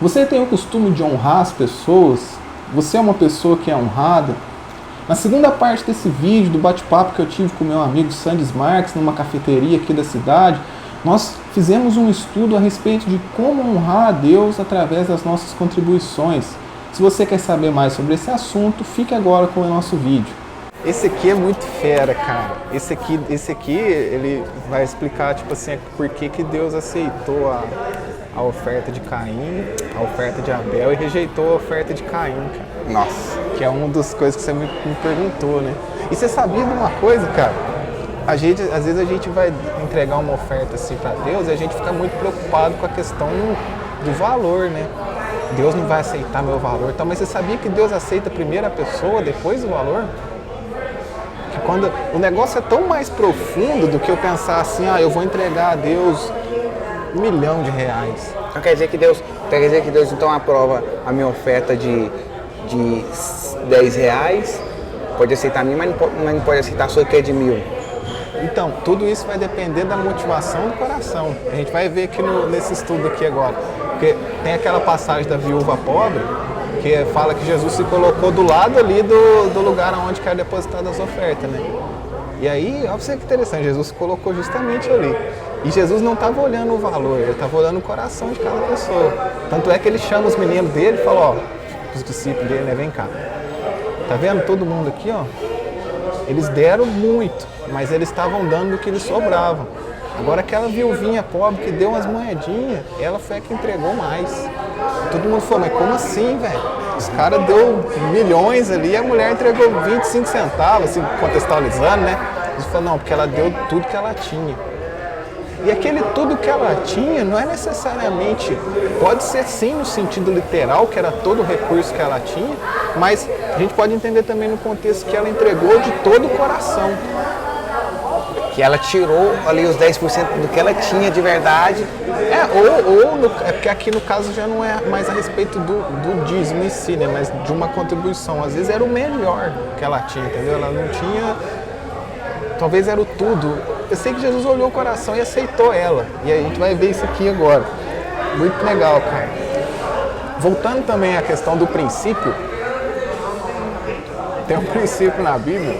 Você tem o costume de honrar as pessoas? Você é uma pessoa que é honrada? Na segunda parte desse vídeo, do bate-papo que eu tive com meu amigo Sandis Marques, numa cafeteria aqui da cidade, nós fizemos um estudo a respeito de como honrar a Deus através das nossas contribuições. Se você quer saber mais sobre esse assunto, fique agora com o nosso vídeo. Esse aqui é muito fera, cara. Esse aqui ele vai explicar, tipo assim, por que Deus aceitou a oferta de Caim, a oferta de Abel e rejeitou a oferta de Caim, cara. Nossa. Que é uma das coisas que você me perguntou, né? E você sabia de uma coisa, cara? Às vezes a gente vai entregar uma oferta assim para Deus e a gente fica muito preocupado com a questão do valor, né? Deus não vai aceitar meu valor, tá? Mas você sabia que Deus aceita primeiro a pessoa, depois o valor? Que quando o negócio é tão mais profundo do que eu pensar assim, eu vou entregar a Deus R$1 milhão. Então quer dizer que Deus então aprova a minha oferta de R$10, pode aceitar a minha, mas não pode aceitar a sua que é de 1.000. Então, tudo isso vai depender da motivação do coração. A gente vai ver aqui nesse estudo aqui agora. Porque tem aquela passagem da viúva pobre, que fala que Jesus se colocou do lado ali do lugar onde quer depositar as ofertas, né? E aí, olha pra você que interessante, Jesus se colocou justamente ali. E Jesus não estava olhando o valor, ele estava olhando o coração de cada pessoa. Tanto é que ele chama os meninos dele e fala, os discípulos dele, né, vem cá. Tá vendo todo mundo aqui, ó? Eles deram muito, mas eles estavam dando do que lhes sobravam. Agora aquela viuvinha pobre que deu umas moedinhas, ela foi a que entregou mais. Todo mundo falou, mas como assim, velho? Os caras deu milhões ali e a mulher entregou 25 centavos, assim, contextualizando, né? Eles falaram, não, porque ela deu tudo que ela tinha. E aquele tudo que ela tinha não é necessariamente, pode ser sim no sentido literal, que era todo o recurso que ela tinha, mas a gente pode entender também no contexto que ela entregou de todo o coração. Que ela tirou ali os 10% do que ela tinha de verdade. É porque aqui no caso já não é mais a respeito do dízimo em si, né, mas de uma contribuição. Às vezes era o melhor que ela tinha, entendeu? Ela não tinha, talvez era o tudo. Eu sei que Jesus olhou o coração e aceitou ela. E aí a gente vai ver isso aqui agora. Muito legal, cara. Voltando também à questão do princípio, tem um princípio na Bíblia,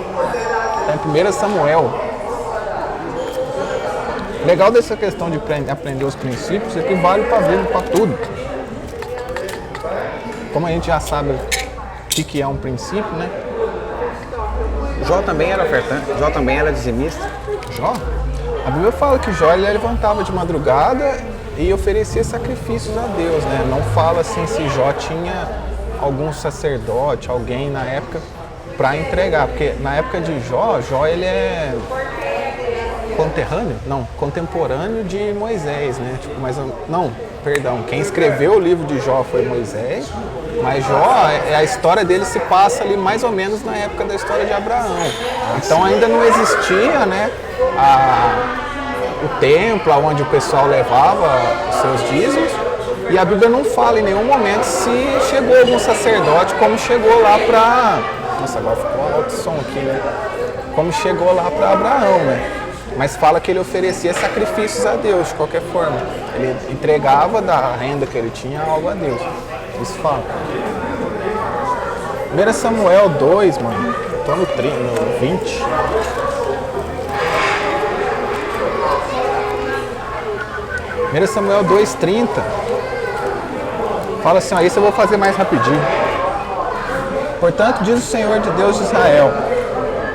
em 1 Samuel. Legal dessa questão de aprender os princípios é que vale para a vida, para tudo. Como a gente já sabe o que é um princípio, né? Jó também era ofertante, Jó também era dizimista. Jó? A Bíblia fala que Jó ele levantava de madrugada e oferecia sacrifícios a Deus, né? Não fala assim se Jó tinha algum sacerdote, alguém na época para entregar, porque na época de Jó ele é contemporâneo de Moisés, né? Tipo, quem escreveu o livro de Jó foi Moisés, mas Jó, a história dele se passa ali mais ou menos na época da história de Abraão. Então ainda não existia, né, o templo onde o pessoal levava os seus dízimos, e a Bíblia não fala em nenhum momento se chegou algum sacerdote, como chegou lá para... Nossa, agora ficou alto o som aqui, né? Como chegou lá para Abraão, né? Mas fala que ele oferecia sacrifícios a Deus, de qualquer forma. Ele entregava da renda que ele tinha algo a Deus. Isso fala. 1 Samuel 2, mano. Tô no 20. Samuel 2:30. Fala assim, isso eu vou fazer mais rapidinho. Portanto, diz o Senhor de Deus de Israel: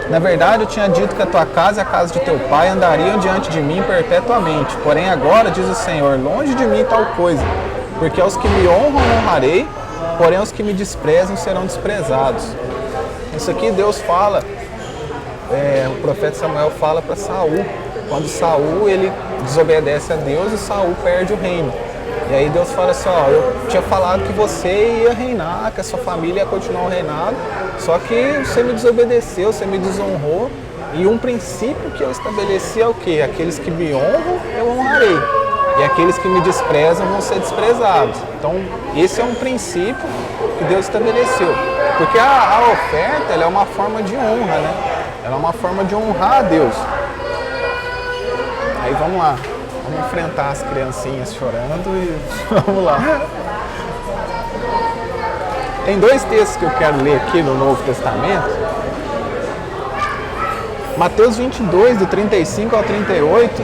na verdade, eu tinha dito que a tua casa e a casa de teu pai andariam diante de mim perpetuamente. Porém, agora, diz o Senhor, longe de mim tal coisa. Porque aos que me honram honrarei, porém aos que me desprezam serão desprezados. Isso aqui Deus fala, o profeta Samuel fala para Saul. Quando Saul ele desobedece a Deus e Saul perde o reino. E aí Deus fala assim, eu tinha falado que você ia reinar, que a sua família ia continuar o reinado, só que você me desobedeceu, você me desonrou, e um princípio que eu estabeleci é o quê? Aqueles que me honram, eu honrarei, e aqueles que me desprezam vão ser desprezados. Então, esse é um princípio que Deus estabeleceu, porque a oferta ela é uma forma de honra, né? Ela é uma forma de honrar a Deus. Aí vamos lá. Vamos enfrentar as criancinhas chorando e vamos lá. Tem dois textos que eu quero ler aqui no Novo Testamento. Mateus 22, do 35 ao 38,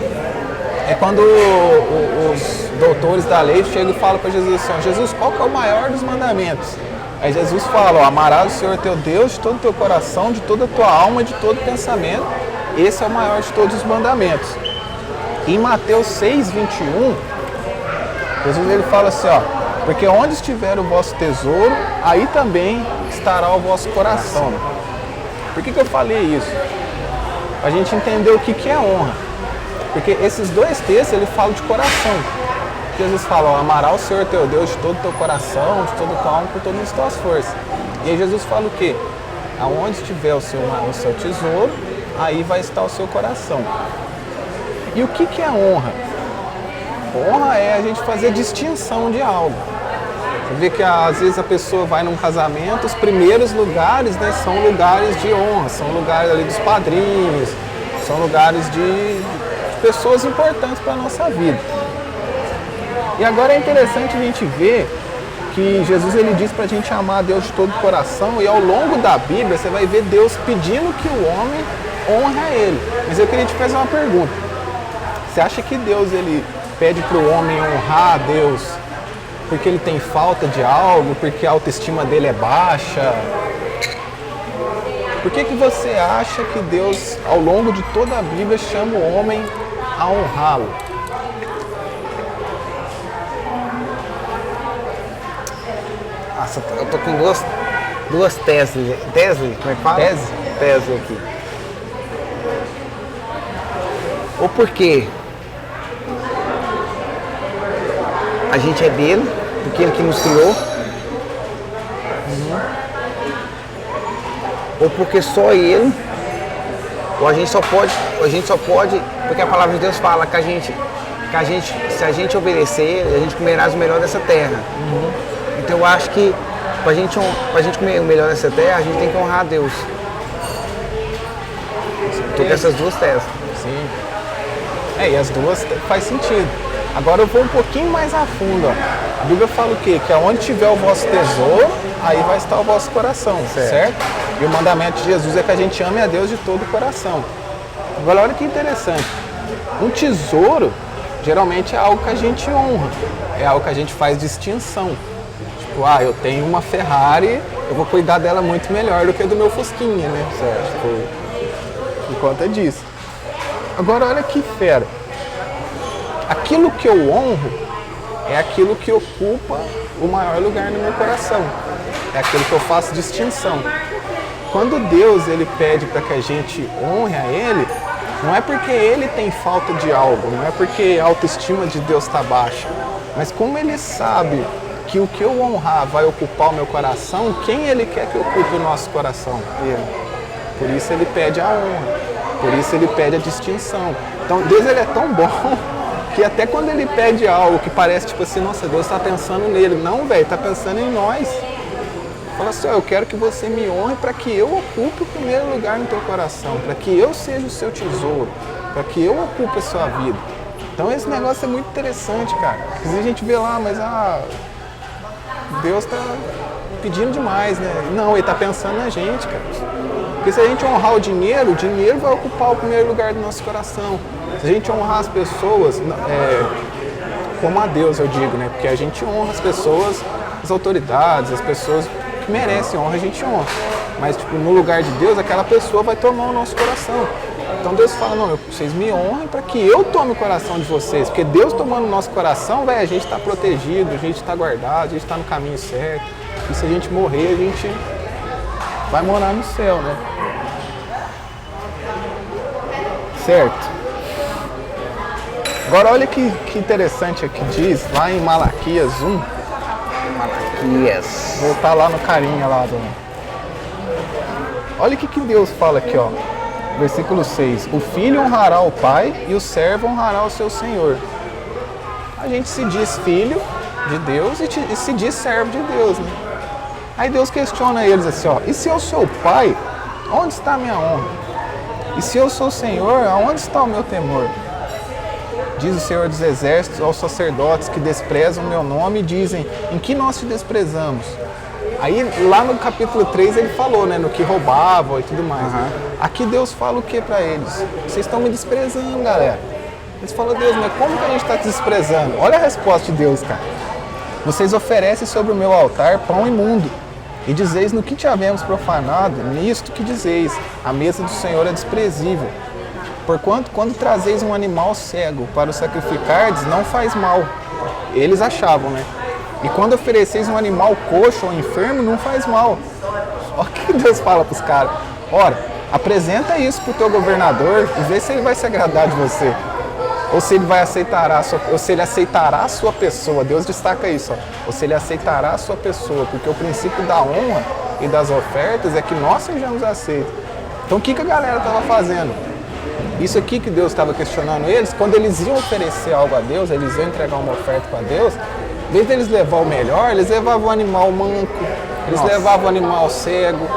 é quando os doutores da lei chegam e falam para Jesus assim: Jesus, qual que é o maior dos mandamentos? Aí Jesus fala: amarás o Senhor teu Deus de todo o teu coração, de toda a tua alma, de todo pensamento. Esse é o maior de todos os mandamentos. Em Mateus 6, 21, Jesus ele fala assim, ó: porque onde estiver o vosso tesouro, aí também estará o vosso coração. Por que eu falei isso? Para a gente entender o que é honra. Porque esses dois textos ele falam de coração. Jesus fala: ó, amará o Senhor teu Deus de todo o teu coração, de toda a tua alma, por todas as tuas forças. E aí Jesus fala o quê? Aonde estiver o seu tesouro, aí vai estar o seu coração. E o que é honra? Honra é a gente fazer distinção de algo. Você vê que às vezes a pessoa vai num casamento, os primeiros lugares, né, são lugares de honra, são lugares ali dos padrinhos, são lugares de pessoas importantes para a nossa vida. E agora é interessante a gente ver que Jesus ele diz para a gente amar a Deus de todo o coração, e ao longo da Bíblia você vai ver Deus pedindo que o homem honre a Ele. Mas eu queria te fazer uma pergunta. Você acha que Deus ele pede para o homem honrar a Deus porque ele tem falta de algo, porque a autoestima dele é baixa? Por que você acha que Deus, ao longo de toda a Bíblia, chama o homem a honrá-lo? Nossa, eu tô com duas teses. Tese? Como é que fala? Tese? Tese aqui. Ou porque a gente é dele, porque ele que nos criou. Ou porque só ele, ou a gente só pode, porque a palavra de Deus fala que a gente, se a gente obedecer, a gente comerá o melhor dessa terra. Então eu acho que pra gente comer o melhor dessa terra, a gente tem que honrar a Deus. Tô com essas duas teses. Sim. E as duas faz sentido. Agora eu vou um pouquinho mais a fundo. Ó. A Bíblia fala o quê? Que aonde tiver o vosso tesouro, aí vai estar o vosso coração, certo? E o mandamento de Jesus é que a gente ame a Deus de todo o coração. Agora olha que interessante. Um tesouro, geralmente é algo que a gente honra. É algo que a gente faz distinção. Tipo, eu tenho uma Ferrari, eu vou cuidar dela muito melhor do que do meu Fusquinha, né? Certo? Por conta disso. Agora olha que fera. Aquilo que eu honro é aquilo que ocupa o maior lugar no meu coração. É aquilo que eu faço distinção. Quando Deus ele pede para que a gente honre a Ele, não é porque Ele tem falta de algo, não é porque a autoestima de Deus está baixa, mas como Ele sabe que o que eu honrar vai ocupar o meu coração, quem Ele quer que ocupe o nosso coração? Ele. Por isso Ele pede a honra, por isso Ele pede a distinção. Então Deus ele é tão bom que até quando Ele pede algo que parece tipo assim, nossa, Deus está pensando nele. Não, velho, está pensando em nós. Fala assim, eu quero que você me honre para que eu ocupe o primeiro lugar no teu coração, para que eu seja o seu tesouro, para que eu ocupe a sua vida. Então esse negócio é muito interessante, cara. Às vezes a gente vê lá, mas Deus está pedindo demais, né? Não, Ele está pensando na gente, cara. Porque se a gente honrar o dinheiro vai ocupar o primeiro lugar do nosso coração. Se a gente honrar as pessoas, como a Deus eu digo, né? Porque a gente honra as pessoas, as autoridades, as pessoas que merecem honra, a gente honra. Mas tipo, no lugar de Deus, aquela pessoa vai tomar o nosso coração. Então Deus fala, não, vocês me honrem para que eu tome o coração de vocês. Porque Deus tomando o nosso coração, a gente está protegido, a gente está guardado, a gente está no caminho certo. E se a gente morrer, a gente vai morar no céu, né? Certo? Agora olha que interessante aqui diz, lá em Malaquias 1. Malaquias. Voltar lá no carinha lá do... Olha o que Deus fala aqui, ó. Versículo 6. O filho honrará o pai e o servo honrará o seu senhor. A gente se diz filho de Deus e se diz servo de Deus, né? Aí Deus questiona eles assim, ó. E se eu sou o pai, onde está a minha honra? E se eu sou o Senhor, aonde está o meu temor? Diz o Senhor dos Exércitos aos sacerdotes que desprezam o meu nome e dizem, em que nós te desprezamos? Aí lá no capítulo 3 ele falou, né, no que roubavam e tudo mais. Aqui Deus fala o que para eles? Vocês estão me desprezando, galera. Eles falam, Deus, mas como que a gente está te desprezando? Olha a resposta de Deus, cara. Vocês oferecem sobre o meu altar pão imundo, e dizeis no que te havemos profanado, nisto que dizeis, a mesa do Senhor é desprezível. Porquanto, quando trazeis um animal cego para o sacrificardes, não faz mal. Eles achavam, né? E quando ofereceis um animal coxo ou enfermo, não faz mal. Olha o que Deus fala para os caras. Ora, apresenta isso para o teu governador e vê se ele vai se agradar de você. Ou se ele vai aceitar ou se ele aceitará a sua pessoa. Deus destaca isso, ó. Ou se ele aceitará a sua pessoa, porque o princípio da honra e das ofertas é que nós sejamos aceitos. Então o que a galera estava fazendo? Isso aqui que Deus estava questionando eles, quando eles iam oferecer algo a Deus, eles iam entregar uma oferta para Deus, em vez deles levar o melhor, eles levavam o animal manco, eles levavam o animal cego.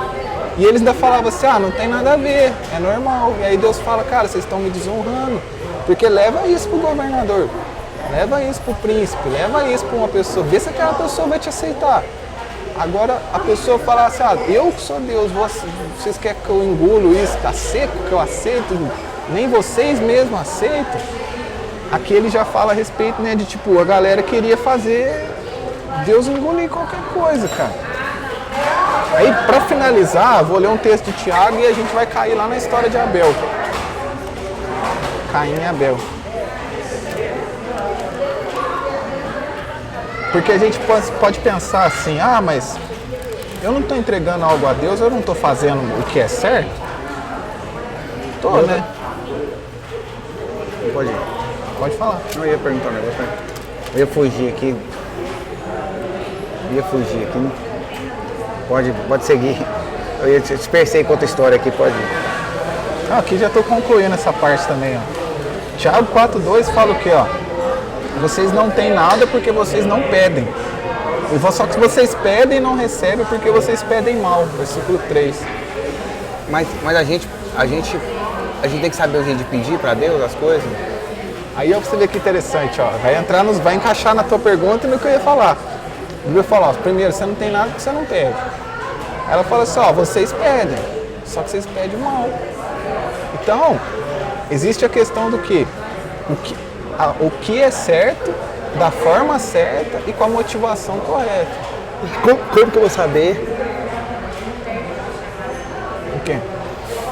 E eles ainda falavam assim, não tem nada a ver, é normal. E aí Deus fala, cara, vocês estão me desonrando. Porque leva isso pro governador, leva isso pro príncipe, leva isso para uma pessoa, vê se aquela pessoa vai te aceitar. Agora a pessoa fala assim, eu que sou Deus, vocês querem que eu engulo isso, tá seco, que eu aceito, nem vocês mesmos aceitam. Aqui ele já fala a respeito, né, de tipo, a galera queria fazer Deus engolir qualquer coisa, cara. Aí para finalizar, vou ler um texto de Tiago e a gente vai cair lá na história de Abel. Caim e Abel. Porque a gente pode pensar assim, mas eu não estou entregando algo a Deus, eu não estou fazendo o que é certo? Né? Pode ir. Pode falar. Não, eu ia perguntar um negócio, né? Eu ia fugir aqui. Pode seguir. Eu ia dispersei com outra história aqui, pode ir. Aqui já estou concluindo essa parte também, ó. Tiago 4,2 fala o quê, ó? Vocês não têm nada porque vocês não pedem. Só que vocês pedem e não recebem porque vocês pedem mal. Versículo 3. Mas a gente tem que saber o jeito de pedir para Deus as coisas. Aí você vê que interessante, ó. Vai encaixar na tua pergunta e no que eu ia falar. A Bíblia fala, ó, primeiro, você não tem nada porque você não pede. Ela fala assim, ó, vocês pedem, só que vocês pedem mal. Então, existe a questão do que? O que é certo, da forma certa e com a motivação correta. Como que eu vou saber o quê?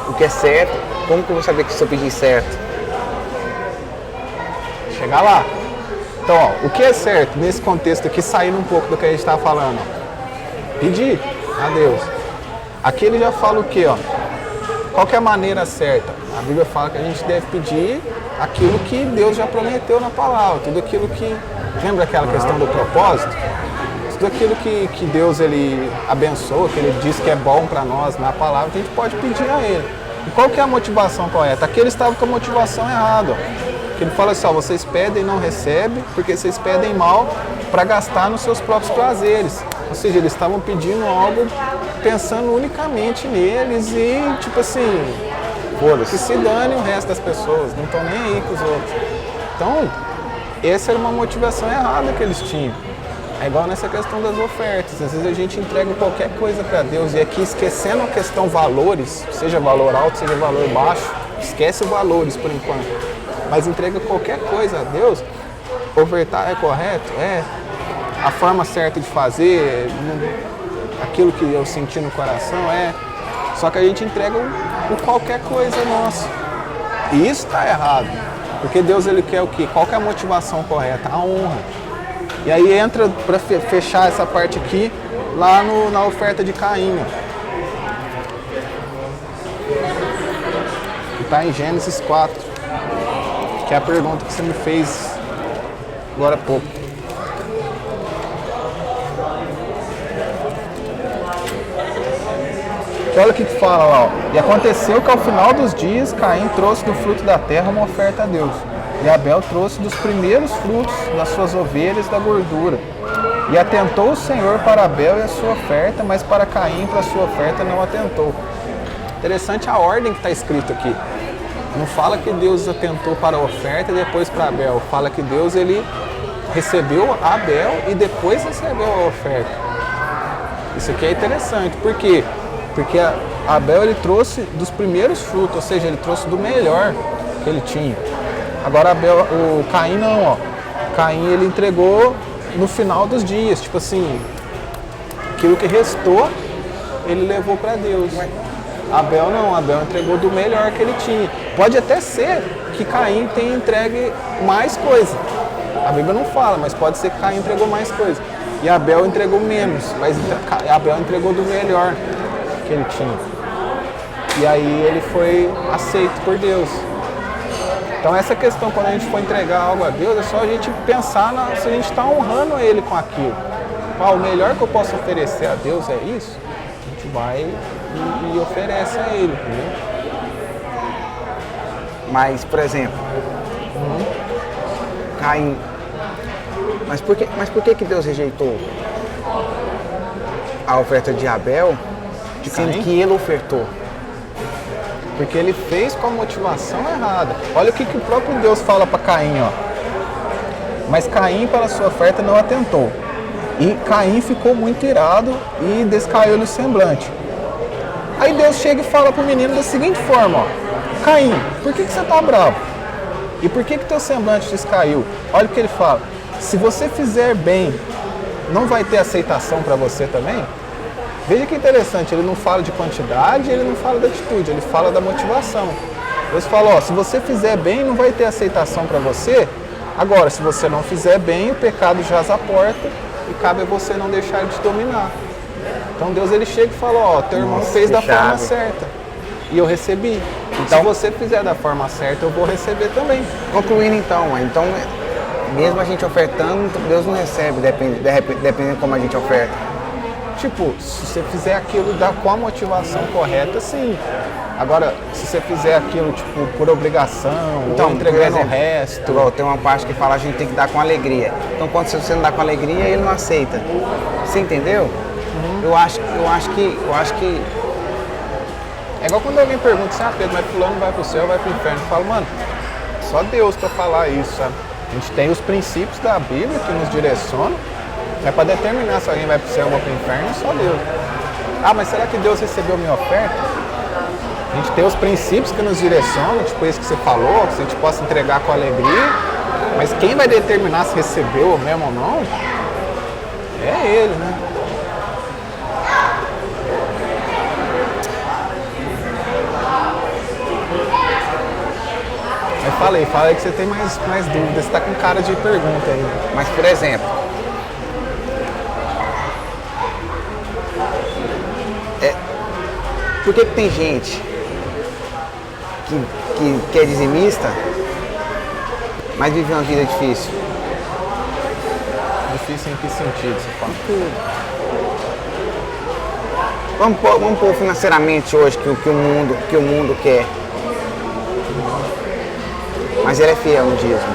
O que é certo? Como que eu vou saber que se eu pedir certo? Chegar lá. Então, ó, o que é certo nesse contexto aqui, saindo um pouco do que a gente estava falando? Ó, pedir a Deus. Aqui ele já fala o quê? Ó? Qual que é a maneira certa? A Bíblia fala que a gente deve pedir aquilo que Deus já prometeu na palavra, tudo aquilo que... Lembra aquela questão do propósito? Tudo aquilo que Deus ele abençoa, que Ele diz que é bom para nós na palavra, a gente pode pedir a Ele. E qual que é a motivação correta? Aqui eles estavam com a motivação errada. Que ele fala assim, ó, vocês pedem e não recebem, porque vocês pedem mal para gastar nos seus próprios prazeres. Ou seja, eles estavam pedindo algo pensando unicamente neles e, tipo assim, que se dane o resto das pessoas, não estão nem aí com os outros. Então, essa era uma motivação errada que eles tinham. É igual nessa questão das ofertas. Às vezes a gente entrega qualquer coisa para Deus e aqui esquecendo a questão valores, seja valor alto, seja valor baixo, esquece valores por enquanto. Mas entrega qualquer coisa a Deus, ofertar é correto? É. A forma certa de fazer, aquilo que eu senti no coração, é. Só que a gente entrega qualquer coisa nossa. E isso está errado. Porque Deus ele quer o quê? Qual que é a motivação correta? A honra. E aí entra, para fechar essa parte aqui, lá na oferta de Caim. Está em Gênesis 4. Que é a pergunta que você me fez agora há pouco. Olha o que fala lá, ó. E aconteceu que ao final dos dias, Caim trouxe do fruto da terra uma oferta a Deus. E Abel trouxe dos primeiros frutos das suas ovelhas da gordura. E atentou o Senhor para Abel e a sua oferta, mas para Caim e para a sua oferta não atentou. Interessante a ordem que está escrito aqui. Não fala que Deus atentou para a oferta e depois para Abel. Fala que Deus ele recebeu Abel e depois recebeu a oferta. Isso aqui é interessante, por quê? Porque Abel ele trouxe dos primeiros frutos, ou seja, ele trouxe do melhor que ele tinha. Agora o Caim não, ó. Caim ele entregou no final dos dias, tipo assim, aquilo que restou, ele levou para Deus. Abel não, Abel entregou do melhor que ele tinha. Pode até ser que Caim tenha entregue mais coisa. A Bíblia não fala, mas pode ser que Caim entregou mais coisa. E Abel entregou menos, mas Abel entregou do melhor que ele tinha. E aí ele foi aceito por Deus. Então essa questão, quando a gente for entregar algo a Deus, é só a gente pensar se a gente está honrando Ele com aquilo. O melhor que eu posso oferecer a Deus é isso, a gente vai e oferece a Ele, entendeu? Mas, por exemplo, Caim. Mas por que Deus rejeitou a oferta de Abel, sendo Caim? que ele ofertou? Porque ele fez com a motivação errada. Olha o que o próprio Deus fala para Caim, ó. Mas Caim, para sua oferta, não atentou. E Caim ficou muito irado e descaiu-lhe o semblante. Aí Deus chega e fala para o menino da seguinte forma, ó. Caim, por que você está bravo? E por que teu semblante descaiu? Olha o que ele fala. Se você fizer bem, não vai ter aceitação para você também? Veja que interessante, ele não fala de quantidade, ele não fala da atitude, ele fala da motivação. Deus fala, ó, se você fizer bem, não vai ter aceitação para você. Agora, se você não fizer bem, o pecado jaz à porta e cabe a você não deixar ele te dominar. Então Deus ele chega e fala, ó, teu irmão fez da forma certa e eu recebi. Então, se você fizer da forma certa, eu vou receber também. Concluindo então, mesmo a gente ofertando, Deus não recebe, dependendo de como a gente oferta. Tipo, se você fizer aquilo com a motivação correta, sim. Agora, se você fizer aquilo, tipo, por obrigação, ou entregando o resto... Igual, tem uma parte que fala que a gente tem que dar com alegria. Então, quando você não dá com alegria, ele não aceita. Você entendeu? Eu acho que... É igual quando alguém pergunta assim, Pedro, mas fulano vai pro céu, vai pro inferno. Eu falo, mano, só Deus pra falar isso, sabe? A gente tem os princípios da Bíblia que nos direcionam. É para determinar se alguém vai para o céu ou para o inferno, é só Deus. Ah, mas será que Deus recebeu minha oferta? A gente tem os princípios que nos direcionam, tipo isso que você falou, que a gente possa entregar com alegria, mas quem vai determinar se recebeu mesmo ou não, é Ele, né? Mas falei que você tem mais dúvidas, você está com cara de pergunta aí. Mas, por exemplo, por que tem gente que é dizimista, mas vive uma vida difícil? Difícil em que sentido você fala? Vamos pôr financeiramente hoje que o mundo quer. Mas ele é fiel no dízimo.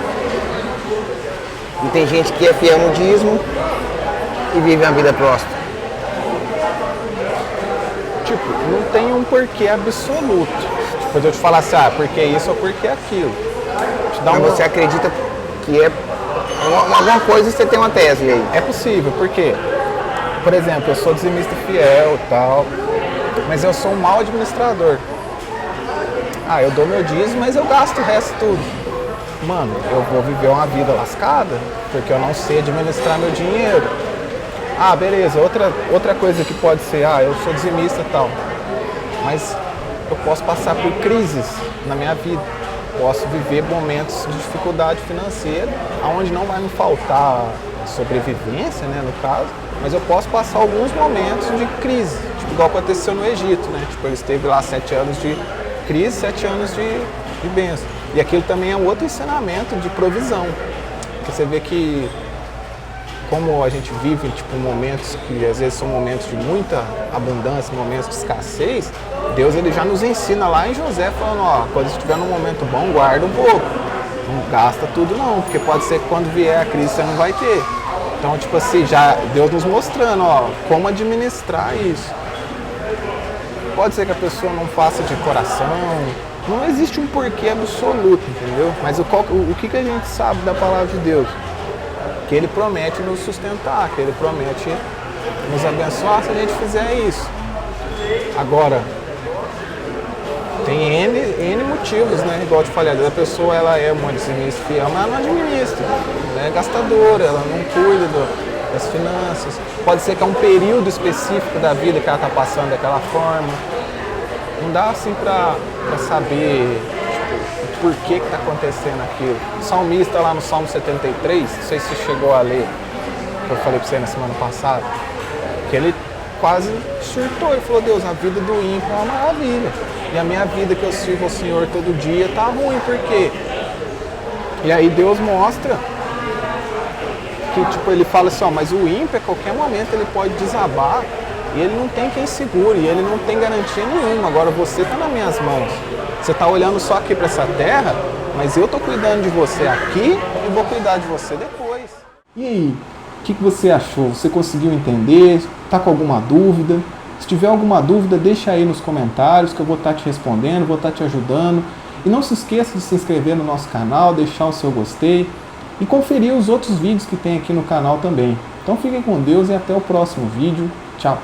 E tem gente que é fiel no dízimo e vive uma vida próspera. Tipo, não tem um porquê absoluto. Tipo, eu te falar assim, porque isso ou porque aquilo. Mas você acredita que é alguma coisa, você tem uma tese aí? É possível, porque, por exemplo, eu sou dizimista fiel e tal, mas eu sou um mau administrador. Eu dou meu dízimo, mas eu gasto o resto tudo. Mano, eu vou viver uma vida lascada, porque eu não sei administrar meu dinheiro. Beleza, outra coisa que pode ser, eu sou dizimista e tal, mas eu posso passar por crises na minha vida. Posso viver momentos de dificuldade financeira, onde não vai me faltar sobrevivência, né, no caso, mas eu posso passar alguns momentos de crise, tipo igual aconteceu no Egito, né? Tipo, eles teve lá 7 anos de crise, 7 anos de bênção. E aquilo também é um outro ensinamento de provisão. Porque você vê que, como a gente vive tipo, momentos que às vezes são momentos de muita abundância, momentos de escassez, Deus ele já nos ensina lá em José, falando, quando estiver num momento bom, guarda um pouco. Não gasta tudo não, porque pode ser que quando vier a crise você não vai ter. Então, tipo assim, já Deus nos mostrando, como administrar isso. Pode ser que a pessoa não faça de coração, não existe um porquê absoluto, entendeu? Mas o que a gente sabe da palavra de Deus? Que Ele promete nos sustentar, que Ele promete nos abençoar se a gente fizer isso. Agora, tem N motivos, né? Igual eu te falei, a pessoa ela é uma dizimista fiel, mas ela não administra, ela é gastadora, ela não cuida das finanças. Pode ser que é um período específico da vida que ela está passando daquela forma. Não dá assim para saber tipo, por que está acontecendo aquilo. O salmista lá no Salmo 73, não sei se você chegou a ler, que eu falei para você na semana passada, que ele quase surtou e falou, Deus, a vida do ímpio é uma maravilha. E a minha vida que eu sirvo ao Senhor todo dia tá ruim, por quê? E aí Deus mostra que tipo, ele fala assim, ó, mas o ímpio a qualquer momento ele pode desabar e ele não tem quem segure, e ele não tem garantia nenhuma. Agora você tá nas minhas mãos. Você tá olhando só aqui para essa terra, mas eu tô cuidando de você aqui e vou cuidar de você depois. E aí, o que você achou? Você conseguiu entender? Tá com alguma dúvida? Se tiver alguma dúvida, deixa aí nos comentários que eu vou estar te respondendo, vou estar te ajudando. E não se esqueça de se inscrever no nosso canal, deixar o seu gostei e conferir os outros vídeos que tem aqui no canal também. Então fiquem com Deus e até o próximo vídeo. Tchau!